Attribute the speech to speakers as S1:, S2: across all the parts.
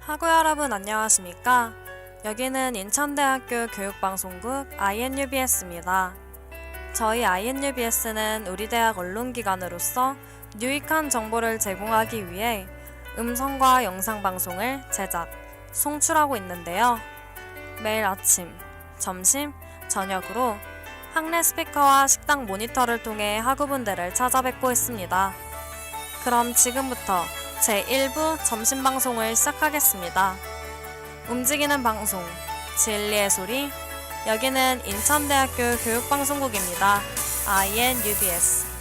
S1: 학우 여러분 안녕하십니까? 여기는 인천대학교 교육방송국 INUBS입니다. 저희 INUBS는 우리 대학 언론기관으로서 유익한 정보를 제공하기 위해 음성과 영상 방송을 제작, 송출하고 있는데요. 매일 아침, 점심, 저녁으로 학내 스피커와 식당 모니터를 통해 학우분들을 찾아뵙고 있습니다. 그럼 지금부터 제1부 점심방송을 시작하겠습니다. 움직이는 방송, 진리의 소리, 여기는 인천대학교 교육방송국입니다. INUBS.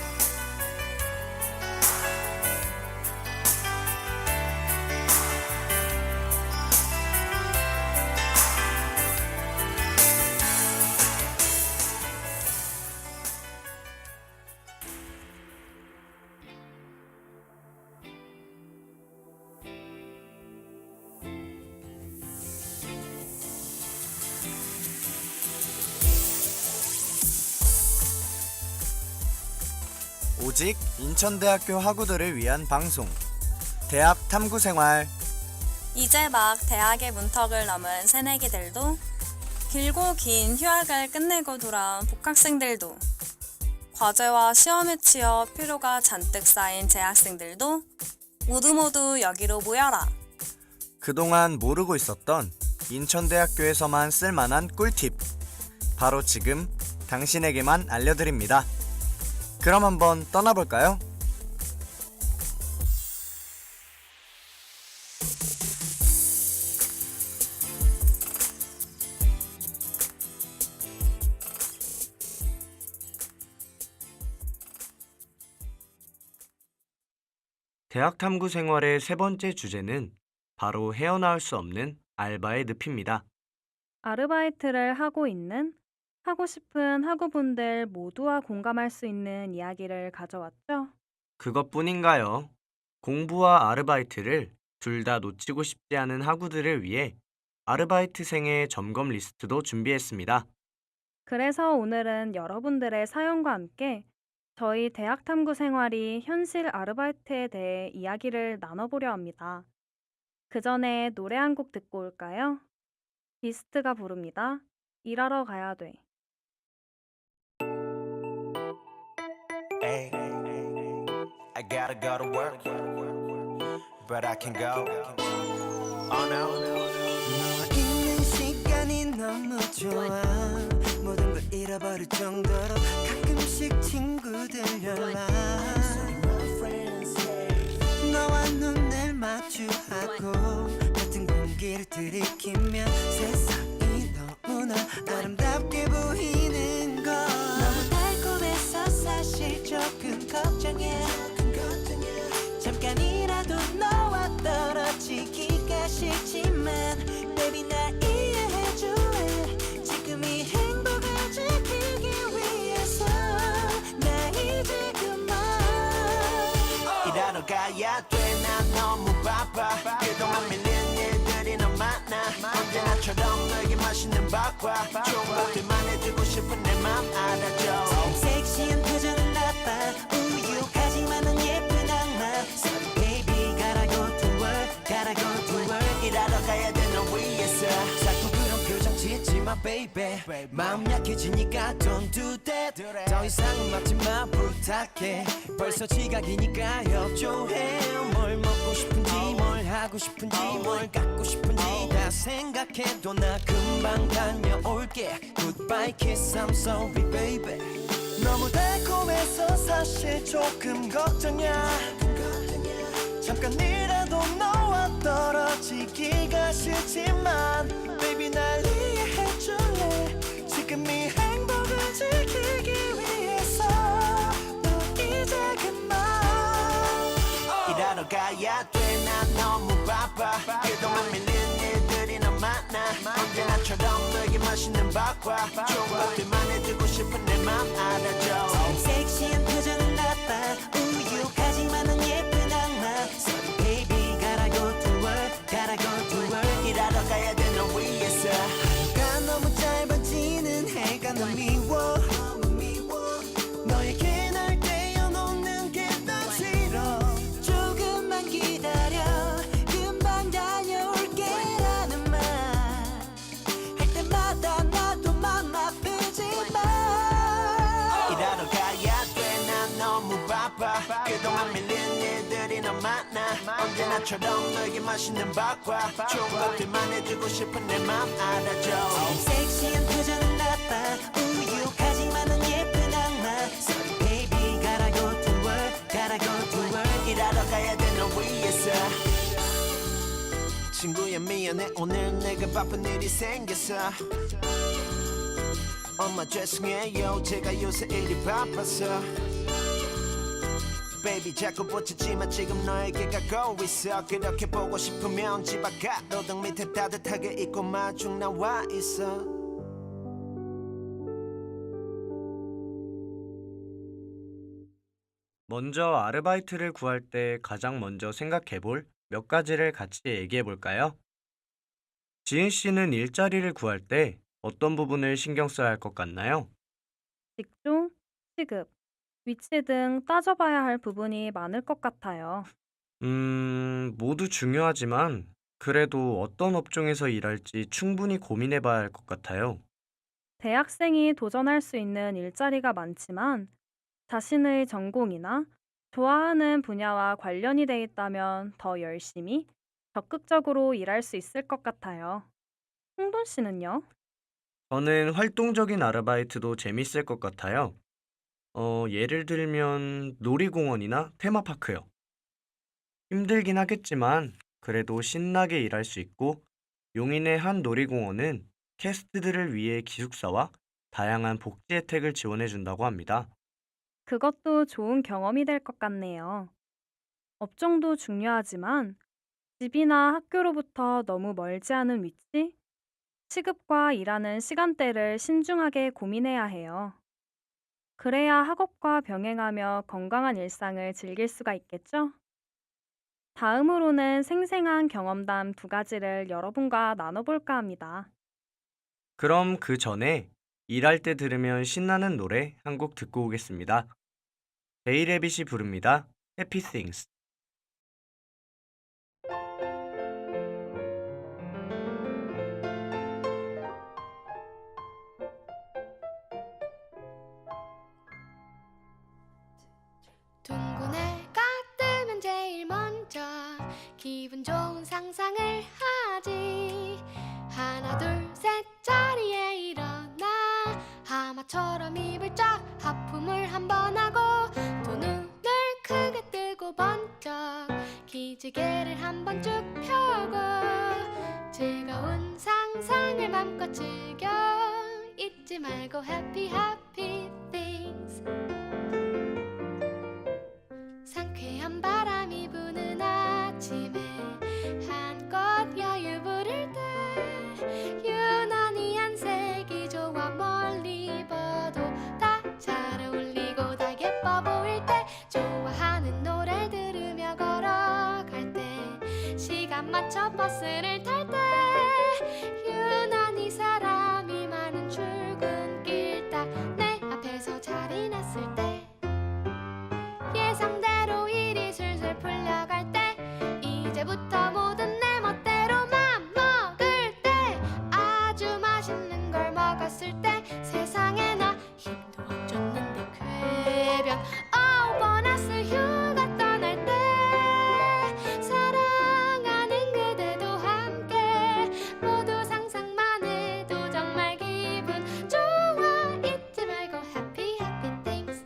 S2: 오직 인천대학교 학우들을 위한 방송 대학 탐구생활.
S1: 이제 막 대학의 문턱을 넘은 새내기들도, 길고 긴 휴학을 끝내고 돌아온 복학생들도, 과제와 시험에 치여 피로가 잔뜩 쌓인 재학생들도 모두 여기로 모여라.
S2: 그동안 모르고 있었던 인천대학교에서만 쓸만한 꿀팁, 바로 지금 당신에게만 알려드립니다. 그럼 한번 떠나볼까요? 대학 탐구 생활의 세 번째 주제는 바로 헤어나올 수 없는 알바의 늪입니다.
S1: 아르바이트를 하고 싶은 학우분들 모두와 공감할 수 있는 이야기를 가져왔죠.
S2: 그것뿐인가요? 공부와 아르바이트를 둘 다 놓치고 싶지 않은 학우들을 위해 아르바이트생의 점검 리스트도 준비했습니다.
S1: 그래서 오늘은 여러분들의 사연과 함께 저희 대학 탐구 생활이 현실 아르바이트에 대해 이야기를 나눠보려 합니다. 그 전에 노래 한 곡 듣고 올까요? 비스트가 부릅니다. 일하러 가야 돼.
S3: Ay, I gotta go to work, but I can go. Oh no.
S4: 너와 있는 시간이 너무 좋아. 모든 걸 잃어버릴 정도로 가끔씩 친구들 연락. 너와 눈을 마주하고 같은 공기를 들이키면 세상이 너무나 아름답게 보이는 걸. 너무 달콤해서 사실 조금 걱정해. 잠깐이라도 너와 떨어지기가 싫지만 baby 날 이해해줄래. 지금 이 행복을 지키기 위해서 나 이제 그만
S3: 일하러 가야 돼. 난 너무 바빠. 그동안 밀린 일들이 너무 많아. 언제나처럼 너에게 맛있는 밥과 좋은 것들만 해주고 싶은 내 맘 알아줘.
S4: 섹시한 표정은 나빠. 우유하지만 넌 예쁜 악마. Sorry baby gotta go to work, gotta go to work.
S3: 일하러 가야 돼 너 위해서.
S4: 자꾸 그런 표정 짓지 마 baby. 마음 약해지니까 don't do that. 더 이상은 막지 마 부탁해. 벌써 지각이니까 협조해. 뭘 먹고 싶은지 뭘 하고 싶은지 뭘 갖고 싶은지 다 생각해도 나 금방 다녀올게. Goodbye kiss I'm sorry baby. 너무 달콤해서 사실 조금 걱정이야. 잠깐이라도 너와 떨어지기가 싫지만 baby 날 이해해줄래. 지금 이 행복을 지키기 위해서 너 이제 그만
S3: 일하러 가야 돼. 난 너무 바빠. 그동안 밀린 일들이 너무 많아. 언제나처럼 너에게 맛있는 밥과 좋은 것들만 해주고 싶은 내 맘 알아줘.
S4: 섹시한 표정은 나빠. 우유하지만 넌 예쁜 악마. Sorry baby gotta go to work, gotta go to work.
S3: 일하러 가야 돼 너 위해서.
S4: 하루가 너무 짧아지는 해가 너무 미워. 너에게 날 떼어놓는 게 난 싫어. 조금만 기다려. 금방 다녀올게.
S3: 언제나처럼 너에게 맛있는 밥과 좋은 것들만 해주고 싶은 내 맘 알아줘.
S4: 섹시한 표정은 나빠 우유까지만한 예쁜 악마 Sorry baby gotta go to work gotta go to work
S3: 일하러 가야 돼 너 위해서. 친구야 미안해 오늘 내가 바쁜 일이 생겼어. 엄마 죄송해요 제가 요새 일이 바빠서. Baby 자꾸 붙이지마 지금 너에게 가고 있어. 그렇게 보고 싶으면 집 앞 가로등 밑에 따뜻하게 입고 마중 나와 있어.
S2: 먼저 아르바이트를 구할 때 가장 먼저 생각해 볼 몇 가지를 같이 얘기해 볼까요? 지은 씨는 일자리를 구할 때 어떤 부분을 신경 써야 할 것 같나요?
S1: 직종, 시급, 위치 등 따져봐야 할 부분이 많을 것 같아요.
S2: 모두 중요하지만 그래도 어떤 업종에서 일할지 충분히 고민해 봐야 할 것 같아요.
S1: 대학생이 도전할 수 있는 일자리가 많지만 자신의 전공이나 좋아하는 분야와 관련이 돼 있다면 더 열심히 적극적으로 일할 수 있을 것 같아요. 홍돈 씨는요?
S2: 저는 활동적인 아르바이트도 재밌을 것 같아요. 예를 들면 놀이공원이나 테마파크요. 힘들긴 하겠지만 그래도 신나게 일할 수 있고 용인의 한 놀이공원은 캐스트들을 위해 기숙사와 다양한 복지 혜택을 지원해 준다고 합니다.
S1: 그것도 좋은 경험이 될 것 같네요. 업종도 중요하지만 집이나 학교로부터 너무 멀지 않은 위치, 시급과 일하는 시간대를 신중하게 고민해야 해요. 그래야 학업과 병행하며 건강한 일상을 즐길 수가 있겠죠? 다음으로는 생생한 경험담 두 가지를 여러분과 나눠볼까 합니다.
S2: 그럼 그 전에 일할 때 들으면 신나는 노래 한 곡 듣고 오겠습니다. 베이레빗이 부릅니다. Happy Things.
S5: 둥근 애가 뜨면 제일 먼저 기분 좋은 상상을 하지. 하나 둘 셋 자리에 일어나 하마처럼 입을 쫙 하품을 한번 하고 두 눈을 크게 뜨고 번쩍 기지개를 한번 쭉 펴고 즐거운 상상을 맘껏 즐겨 잊지 말고 happy happy things. 상쾌한 바람이 부는 아침에 한껏 여유 부릴 때 유난히 안색이 좋아 멀리 봐도 다 잘 어울리고 다 예뻐 보일 때 좋아하는 노래 들으며 걸어갈 때 시간 맞춰 버스를 탈 때 유난히 사람이 많은 출근길 딱 내 앞에서 자리 났을 때 예상대로 일이 술술 풀려갈 때 이제부터 모든 내 멋대로 맘 먹을 때 아주 맛있는 걸 먹었을 때 세상에 나 힘도 안 줬는데 쾌변 보너스 휴가 떠날 때 사랑하는 그대도 함께 모두 상상만 해도 정말 기분 좋아 잊지 말고 happy happy things.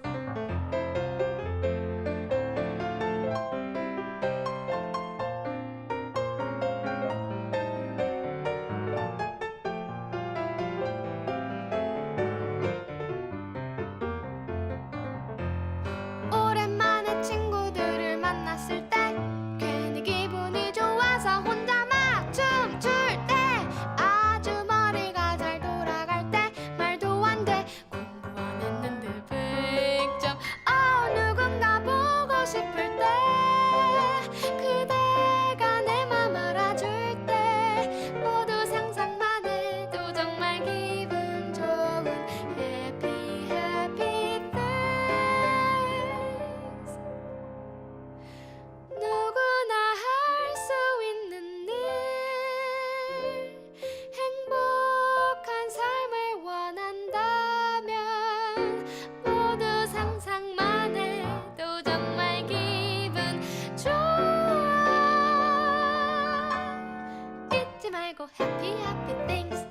S5: 그리고 happy happy things.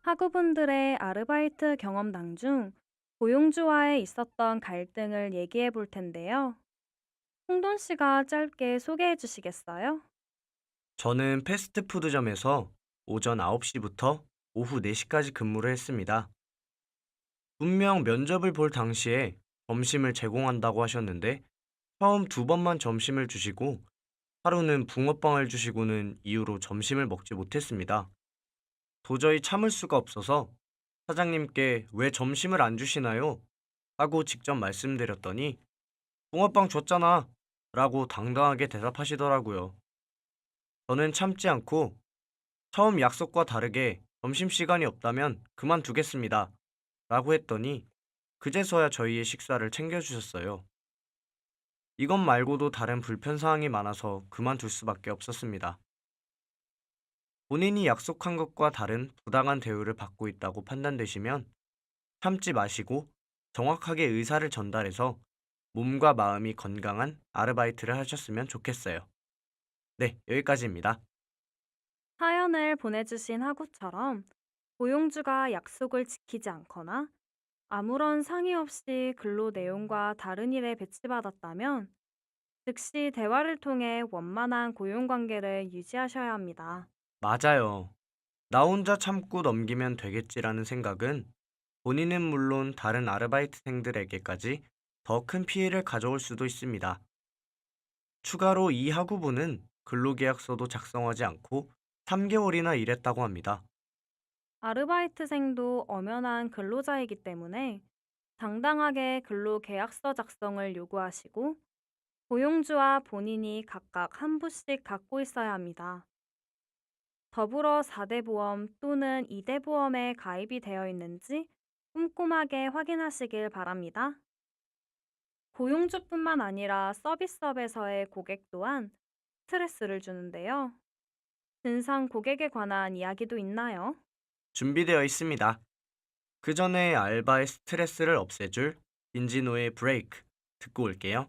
S1: 학우분들의 아르바이트 경험담 중 고용주와의 있었던 갈등을 얘기해 볼 텐데요. 홍돈 씨가 짧게 소개해 주시겠어요?
S2: 저는 패스트푸드점에서 오전 9시부터 오후 4시까지 근무를 했습니다. 분명 면접을 볼 당시에 점심을 제공한다고 하셨는데 처음 2번만 점심을 주시고 하루는 붕어빵을 주시고는 이후로 점심을 먹지 못했습니다. 도저히 참을 수가 없어서 사장님께 왜 점심을 안 주시나요? 하고 직접 말씀드렸더니 붕어빵 줬잖아 라고 당당하게 대답하시더라고요. 저는 참지 않고 처음 약속과 다르게 점심시간이 없다면 그만두겠습니다 라고 했더니 그제서야 저희의 식사를 챙겨주셨어요. 이것 말고도 다른 불편사항이 많아서 그만둘 수밖에 없었습니다. 본인이 약속한 것과 다른 부당한 대우를 받고 있다고 판단되시면 참지 마시고 정확하게 의사를 전달해서 몸과 마음이 건강한 아르바이트를 하셨으면 좋겠어요. 네, 여기까지입니다.
S1: 사연을 보내주신 학우처럼 고용주가 약속을 지키지 않거나 아무런 상의 없이 근로 내용과 다른 일에 배치받았다면 즉시 대화를 통해 원만한 고용관계를 유지하셔야 합니다.
S2: 맞아요. 나 혼자 참고 넘기면 되겠지라는 생각은 본인은 물론 다른 아르바이트생들에게까지 더 큰 피해를 가져올 수도 있습니다. 추가로 이 학우분은 근로계약서도 작성하지 않고 3개월이나 일했다고 합니다.
S1: 아르바이트생도 엄연한 근로자이기 때문에 당당하게 근로계약서 작성을 요구하시고 고용주와 본인이 각각 한 부씩 갖고 있어야 합니다. 더불어 4대 보험 또는 2대 보험에 가입이 되어 있는지 꼼꼼하게 확인하시길 바랍니다. 고용주뿐만 아니라 서비스업에서의 고객 또한 스트레스를 주는데요. 진상 고객에 관한 이야기도 있나요?
S2: 준비되어 있습니다. 그 전에 알바의 스트레스를 없애줄 빈지노의 브레이크 듣고 올게요.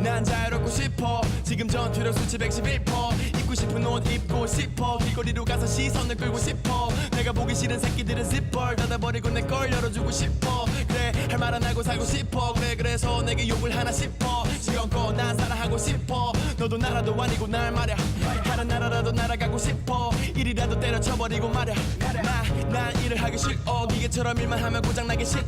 S4: 난 자유롭고 싶어 지금 전투력 수치 111% 입고 싶은 옷 입고 싶어 길거리로 가서 시선을 끌고 싶어 내가 보기 싫은 새끼들은 zipper 닫아버리고 내 걸 열어주고 싶어 그래 할 말 안 하고 살고 싶어 그래 그래서 내게 욕을 하나 싶어 지금껏 난 사랑하고 싶어 너도 나라도 아니고 날 말야 다른 나라라도 날아가고 싶어 일이라도 때려쳐버리고 말야 난 일을 하기 싫어 기계처럼 일만 하면 고장나기 싫어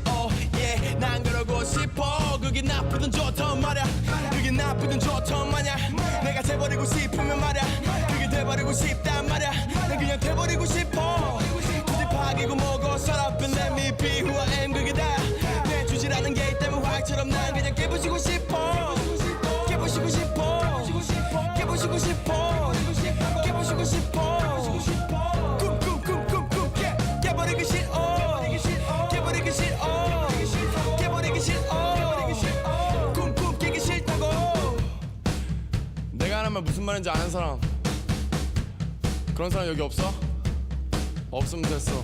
S4: yeah 난 그러고 싶어 그게 나쁘든 좋던 말야 그게 나쁘든 좋던 마냐 내가 돼버리고 싶으면 말야 그게 돼버리고 싶단 말야 난 그냥 돼버리고 싶어 굳이 파기고 뭐고 shut up and let me be who I am 그게 다내 주지라는 게 때문에 화학처럼 난 그냥 깨부시고 싶어 깨부시고 싶어 깨부시고 싶어 깨부시고 싶어 꿈꿈꿈꿈꿈 깨버리기 싫어 깨버리기 싫어 깨버리기 싫어 꿈꿈 깨기 싫다고 내가 하는 말 무슨 말인지 아는 사람 그런 사람 여기 없어? 없으면 됐어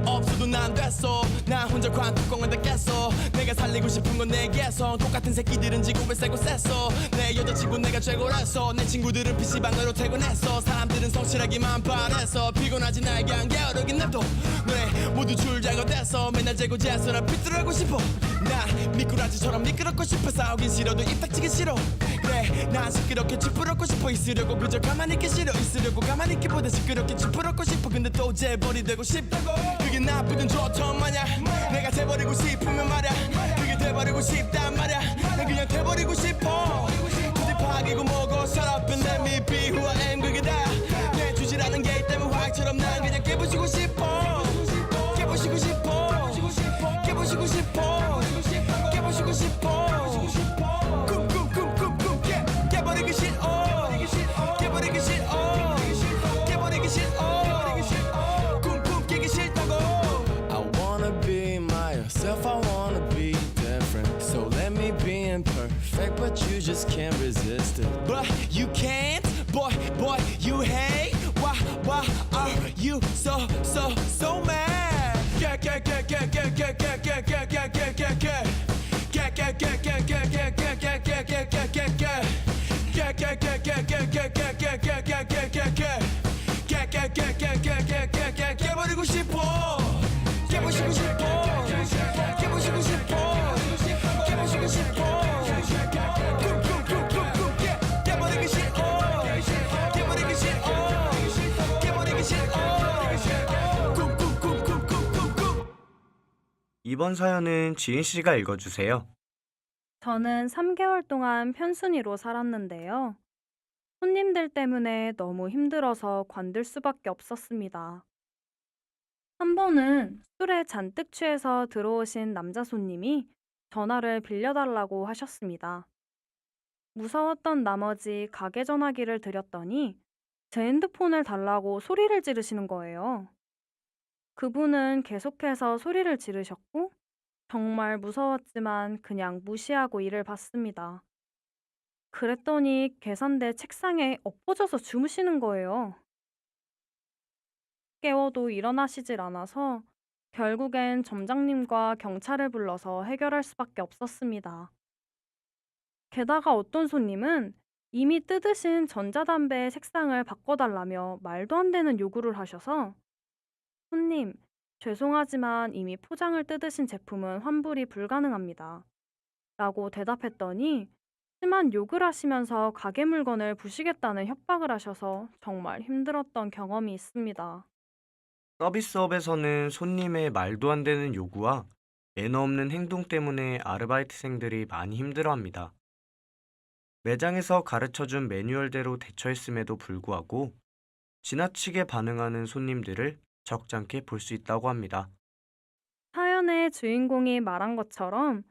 S4: 없어도 난 됐어 나 혼자 관뚜껑을 다 깼어 내가 살리고 싶은 건 내게서 똑같은 새끼들은 지구에 새고 셌어 내 여자친구 내가 최고랬어 내 친구들은 PC방으로 퇴근했어 사람들은 성실하기만 바랬어 피곤하지 나에게 안 게으르긴 냅둬 네 모두 줄자가 됐어 맨날 재고 재서라 삐뚤하고 싶어 나 미꾸라지처럼 미끄럽고 싶어 싸우긴 싫어도 입 닥치기 싫어 그래 난 시끄럽게 찌푸럽고 싶어 있으려고 그저 가만히 있기 싫어 있으려고 가만히 있기보다 시끄럽게 찌푸럽고 싶어 근데 또 재벌이 되고 싶다고 그게 나쁘든 좋던 마냐 내가 돼버리고 싶으면 말야 그게 돼버리고 싶단 말야 난 그냥 돼버리고 싶어 굳이 파기고 뭐고 shut up and let me be who I am 그게 다내 주지라는 게 때문에 화학처럼 난 그냥 깨부시고 싶어 깨부시고 싶어 깨부시고 싶어 깨부시고 싶어 꿈꿈꿈꿈꿈 깨버리기 싫어 깨버리기 싫어 깨버리기 싫어 꿈꿈 깨기 싫다고 I wanna be myself I wanna be different So let me be imperfect But you just can't resist it But you can't Boy you hate so mad. 깨버리고 싶어. 깨부시고 싶어. 깨부시고 싶어. 깨부시고 싶어. 쿵쿵쿵쿵쿵 깨버리기 싫어. 깨버리기 싫어. 깨버리기 싫어. 쿵쿵쿵쿵쿵쿵.
S2: 이번 사연은 지인 씨가 읽어주세요.
S1: 저는 3개월 동안 편순이로 살았는데요. 손님들 때문에 너무 힘들어서 관둘 수밖에 없었습니다. 한 번은 술에 잔뜩 취해서 들어오신 남자 손님이 전화를 빌려달라고 하셨습니다. 무서웠던 나머지 가게 전화기를 드렸더니 제 핸드폰을 달라고 소리를 지르시는 거예요. 그분은 계속해서 소리를 지르셨고 정말 무서웠지만 그냥 무시하고 일을 봤습니다. 그랬더니 계산대 책상에 엎어져서 주무시는 거예요. 깨워도 일어나시질 않아서 결국엔 점장님과 경찰을 불러서 해결할 수밖에 없었습니다. 게다가 어떤 손님은 이미 뜯으신 전자담배 색상을 바꿔달라며 말도 안 되는 요구를 하셔서 손님, 죄송하지만 이미 포장을 뜯으신 제품은 환불이 불가능합니다. 라고 대답했더니 심한 욕을 하시면서 가게 물건을 부시겠다는 협박을 하셔서 정말 힘들었던 경험이 있습니다.
S2: 서비스업에서는 손님의 말도 안 되는 요구와 매너 없는 행동 때문에 아르바이트생들이 많이 힘들어합니다. 매장에서 가르쳐준 매뉴얼대로 대처했음에도 불구하고 지나치게 반응하는 손님들을 적잖게 볼 수 있다고 합니다.
S1: 사연의 주인공이 말한 것처럼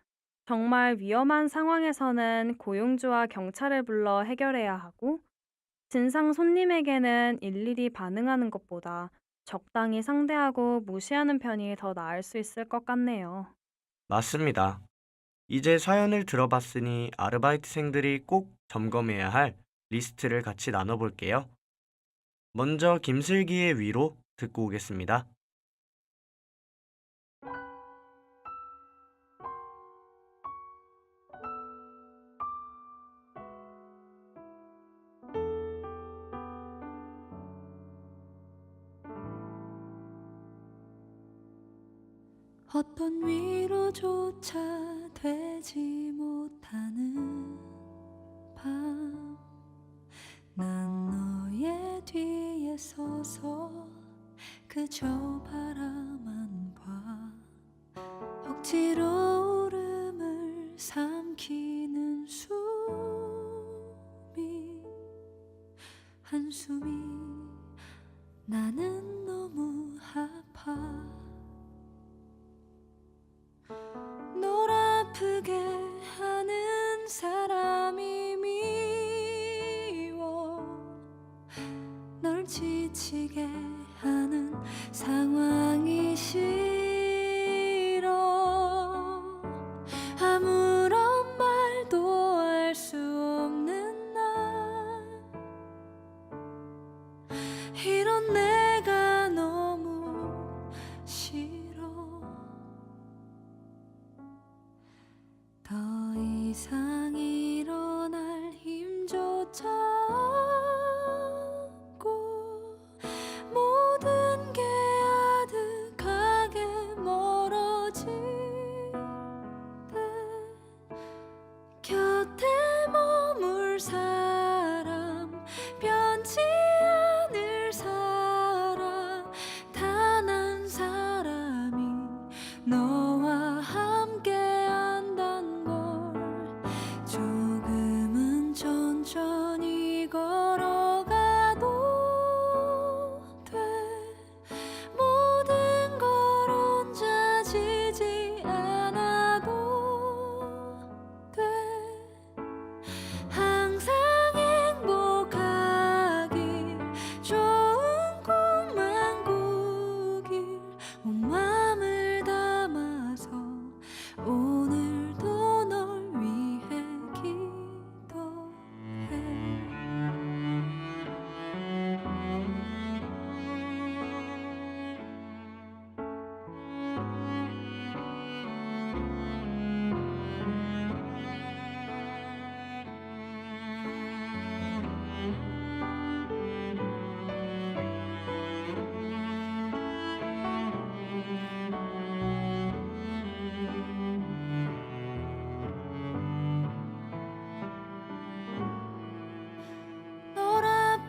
S1: 정말 위험한 상황에서는 고용주와 경찰을 불러 해결해야 하고 진상 손님에게는 일일이 반응하는 것보다 적당히 상대하고 무시하는 편이 더 나을 수 있을 것 같네요.
S2: 맞습니다. 이제 사연을 들어봤으니 아르바이트생들이 꼭 점검해야 할 리스트를 같이 나눠볼게요. 먼저 김슬기의 위로 듣고 오겠습니다.
S6: 어떤 위로조차 되지 못하는 밤, 난 너의 뒤에 서서 그저 바라만 봐. 억지로 울음을 삼키는 숨이 한숨이 나는 너무 아파. 널 아프게 하는 사람이 미워. 널 지치게 하는 상황이 싫어. 아무런 말도 할 수 없는 나, 이런 내가 너무 싫어. 더 이상 일어날 힘조차 없고 모든 게 아득하게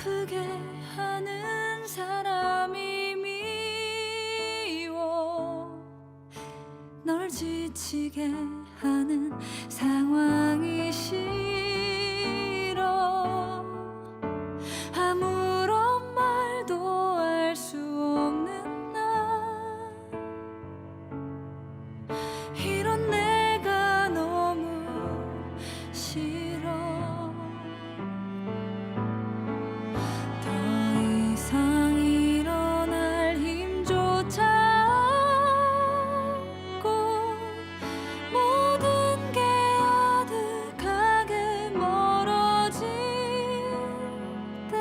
S6: 아프게 하는 사람이 미워 널 지치게 하는 상황이 싫어 아무런 말도 할 수 없는 나 이런 내가 너무 싫어 더 이상 일어날 힘조차 없고 모든 게 아득하게 멀어질 때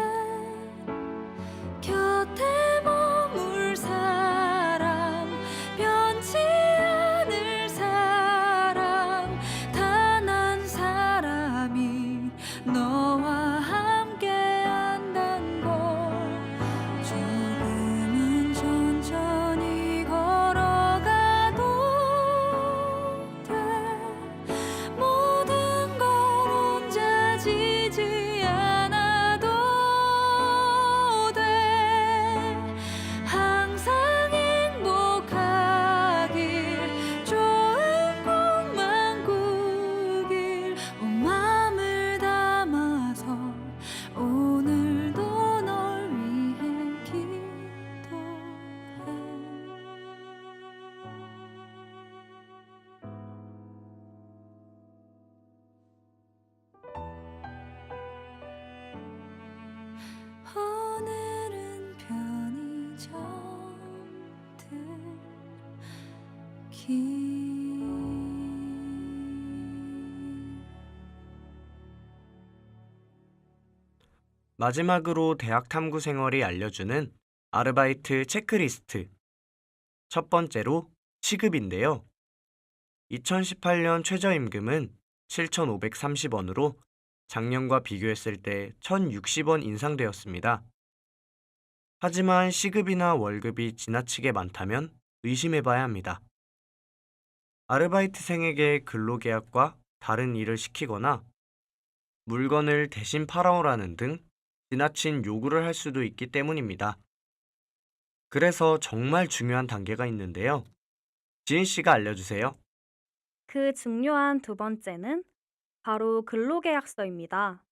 S6: 곁에 머물 사람 변치 않을 사람 단 한 사람이 너와 함께 한단 걸 조금은 천천히 걸어가도 돼 모든 걸 혼자 지지 않아도 돼 항상 행복하길 좋은 꿈만 꾸길 온 맘을 담아서 오늘도 널 위해 기도해 오늘은 편의점 들길
S2: 마지막으로 대학 탐구 생활이 알려주는 아르바이트 체크리스트. 첫 번째로 시급인데요. 2018년 최저임금은 7,530원으로 작년과 비교했을 때 1,060원 인상되었습니다. 하지만 시급이나 월급이 지나치게 많다면 의심해봐야 합니다. 아르바이트생에게 근로계약과 다른 일을 시키거나 물건을 대신 팔아오라는 등 지나친 요구를 할 수도 있기 때문입니다. 그래서 정말 중요한 단계가 있는데요. 지은 씨가 알려주세요.
S1: 그 중요한 두 번째는 바로 근로계약서입니다.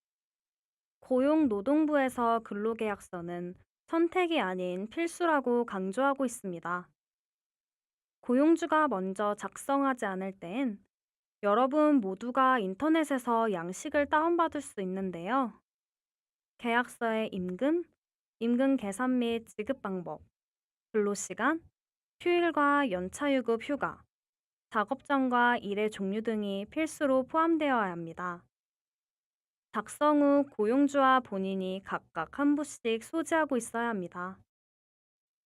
S1: 고용노동부에서 근로계약서는 선택이 아닌 필수라고 강조하고 있습니다. 고용주가 먼저 작성하지 않을 땐 여러분 모두가 인터넷에서 양식을 다운받을 수 있는데요. 계약서의 임금, 임금 계산 및 지급 방법, 근로시간, 휴일과 연차유급 휴가, 작업장과 일의 종류 등이 필수로 포함되어야 합니다. 작성 후 고용주와 본인이 각각 한 부씩 소지하고 있어야 합니다.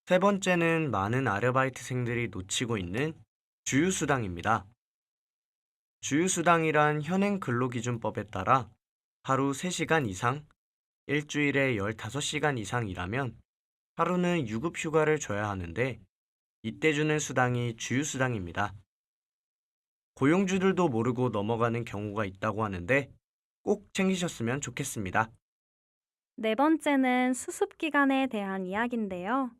S2: 세 번째는 많은 아르바이트생들이 놓치고 있는 주휴수당입니다. 주휴수당이란 현행 근로기준법에 따라 하루 3시간 이상, 일주일에 15시간 이상 일하면 하루는 유급휴가를 줘야 하는데 이때 주는 수당이 주휴수당입니다. 고용주들도 모르고 넘어가는 경우가 있다고 하는데 꼭 챙기셨으면 좋겠습니다.
S1: 네 번째는 수습기간에 대한 이야기인데요.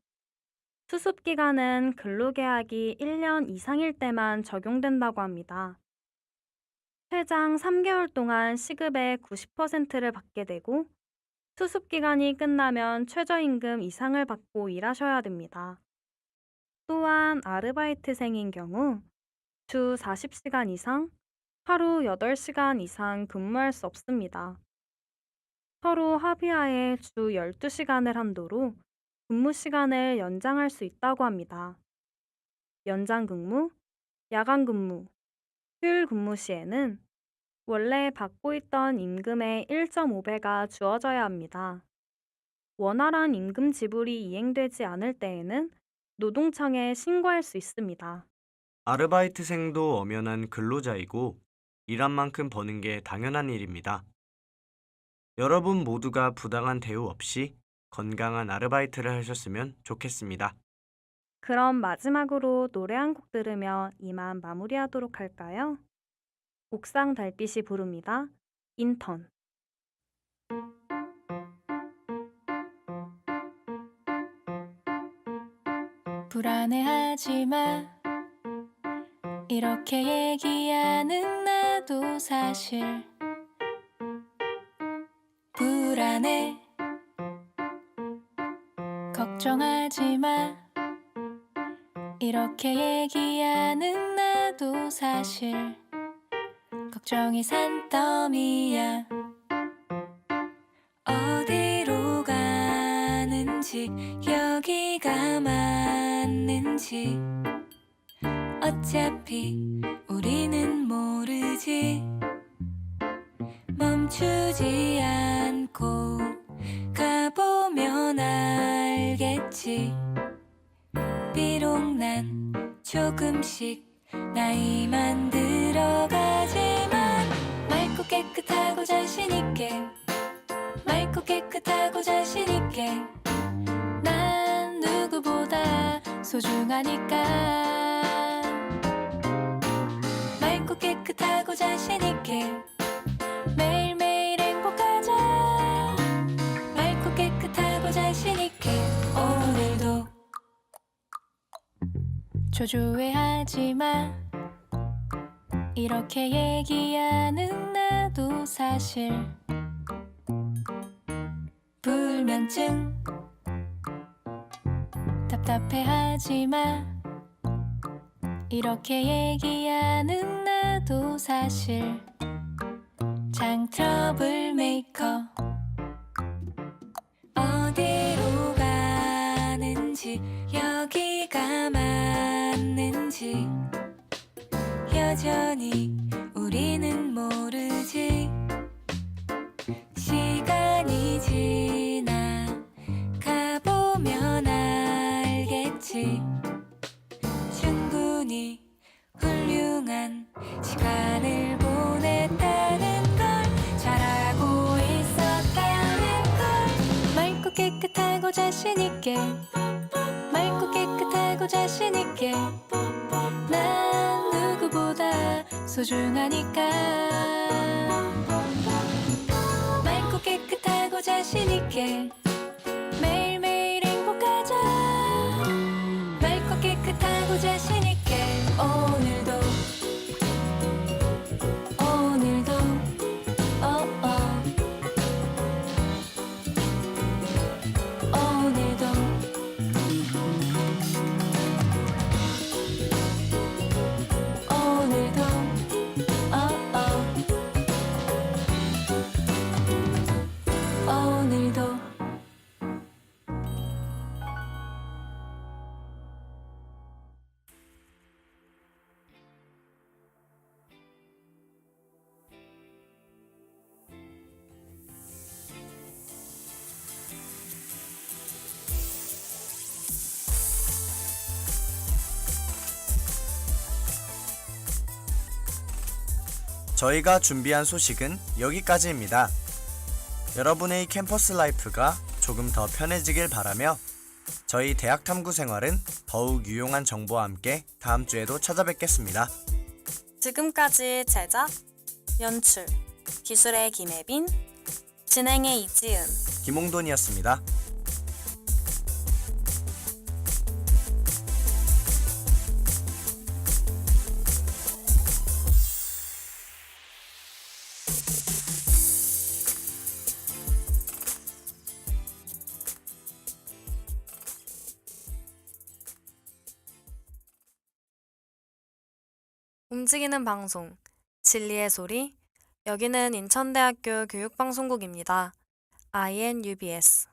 S1: 수습기간은 근로계약이 1년 이상일 때만 적용된다고 합니다. 최장 3개월 동안 시급의 90%를 받게 되고 수습기간이 끝나면 최저임금 이상을 받고 일하셔야 됩니다. 또한 아르바이트생인 경우 주 40시간 이상, 하루 8시간 이상 근무할 수 없습니다. 서로 합의하에 주 12시간을 한도로 근무 시간을 연장할 수 있다고 합니다. 연장 근무, 야간 근무, 휴일 근무 시에는 원래 받고 있던 임금의 1.5배가 주어져야 합니다. 원활한 임금 지불이 이행되지 않을 때에는 노동청에 신고할 수 있습니다.
S2: 아르바이트생도 엄연한 근로자이고 일한 만큼 버는 게 당연한 일입니다. 여러분 모두가 부당한 대우 없이 건강한 아르바이트를 하셨으면 좋겠습니다.
S1: 그럼 마지막으로 노래 한 곡 들으며 이만 마무리하도록 할까요? 옥상 달빛이 부릅니다. 인턴.
S6: 불안해하지 마. 이렇게 얘기하는 나도 사실 불안해. 걱정하지 마. 이렇게 얘기하는 나도 사실 걱정이 산더미야. 어디로 가는지 여기가 맞는지 어차피 우리는 모르지. 멈추지 않고 가보면 알겠지. 비록 난 조금씩 나이만 들어가지만 맑고 깨끗하고 자신있게, 맑고 깨끗하고 자신있게 난 누구보다 소중하니까. 맑고 깨끗하고 자신있게 매일매일 행복하자. 맑고 깨끗하고 자신있게 오늘도 조조해하지 마. 이렇게 얘기하는 나도 사실 불면증. 답답해하지 마. 이렇게 얘기하는 나도 사실 장 트러블 메이커. 어디로 가는지 여기가 맞는지 여전히 우리는 모르지. 시간이 지나 가보면 알겠지. 충분히 훌륭한 시간을 보냈다는 걸, 잘하고 있었다는 걸. 맑고 깨끗하고 자신있게, 맑고 깨끗하고 자신있게 난 누구보다 소중하니까. 맑고 깨끗하고 자신있게 매일매일 행복하자. 맑고 깨끗하고 자신있게 오늘도 오늘도 오늘도 오늘도 오늘도.
S2: 저희가 준비한 소식은 여기까지입니다. 여러분의 캠퍼스 라이프가 조금 더 편해지길 바라며 저희 대학 탐구 생활은 더욱 유용한 정보와 함께 다음 주에도 찾아뵙겠습니다.
S1: 지금까지 제작, 연출, 기술의 김혜빈, 진행의 이지은.
S2: 김홍돈이었습니다.
S1: 움직이는 방송, 진리의 소리. 여기는 인천대학교 교육방송국입니다. INUBS.